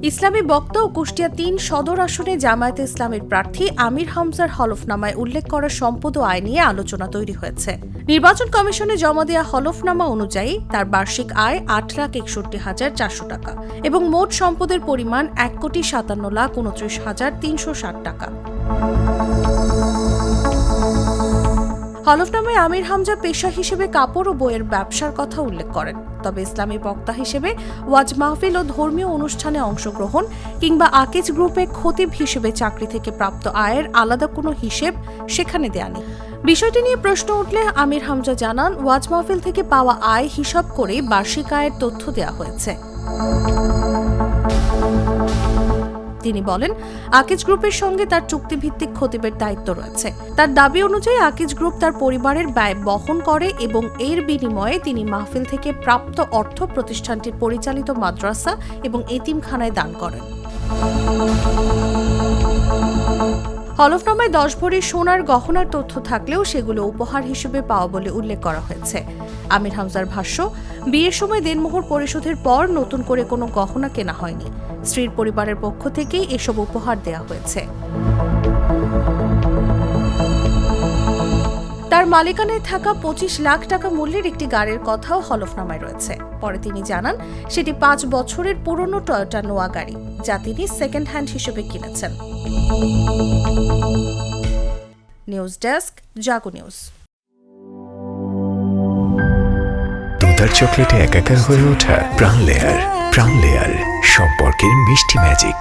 ইসলামী বক্তা ও কুষ্টিয়া ৩ সদর আসনে জামায়াতে ইসলামের প্রার্থী আমির হামজার হলফনামায় উল্লেখ করা সম্পদ ও আয় নিয়ে আলোচনা তৈরি হয়েছে। নির্বাচন কমিশনে জমা দেওয়া হলফনামা অনুযায়ী তার বার্ষিক আয় ৮,৬১,৪০০ টাকা এবং মোট সম্পদের পরিমাণ ১,৫৭,২৯,৩৬০ টাকা। হলফনামায় আমির হামজা পেশা হিসেবে কাপড় ও বইয়ের ব্যবসার কথা উল্লেখ করেন। তবে ইসলামী বক্তা হিসেবে ওয়াজ মাহফিল ও ধর্মীয় অনুষ্ঠানে অংশগ্রহণ কিংবা আকিজ গ্রুপে খতিব হিসেবে চাকরি থেকে প্রাপ্ত আয়ের আলাদা কোনো হিসেব সেখানে দেয়া নেই। বিষয়টি নিয়ে প্রশ্ন উঠলে আমির হামজা জানান, ওয়াজ মাহফিল থেকে পাওয়া আয় হিসাব করে বার্ষিক আয়ের তথ্য দেওয়া হয়েছে। তিনি বলেন, আকিজ গ্রুপের সঙ্গে তার চুক্তিভিত্তিক খতিবের দায়িত্ব রয়েছে। তার দাবি অনুযায়ী আকিজ গ্রুপ তার পরিবারের ব্যয় বহন করে এবং এর বিনিময়ে তিনি মাহফিল থেকে প্রাপ্ত অর্থ প্রতিষ্ঠানটির পরিচালিত মাদ্রাসা এবং এতিমখানায় দান করেন। হলফনামায় 10 ভরি সোনার গহনার তথ্য থাকলেও সেগুলো উপহার হিসেবে পাওয়া বলে উল্লেখ করা হয়েছে। আমির হামজার ভাষ্য, বিয়ের সময় দেনমোহর পরিশোধের পর নতুন করে কোনো গহনা কেনা হয়নি। স্ত্রীর পরিবারের পক্ষ থেকেই এসব উপহার দেওয়া হয়েছে। তার মালিকানায় থাকা 25 লাখ টাকা মূল্যের একটি গাড়ির কথাও হলফনামায় রয়েছে। পরে তিনি জানান, সেটি 5 বছরের পুরনো টয়োটা নোয়া গাড়ি, যা তিনি সেকেন্ড হ্যান্ড হিসেবে কিনেছেন। নিউজ ডেস্ক, জাগো নিউজ। দুধার চকলেটে একাকার হয়ে ওঠা প্রাণ লেয়ার সম্পর্কের মিষ্টি ম্যাজিক।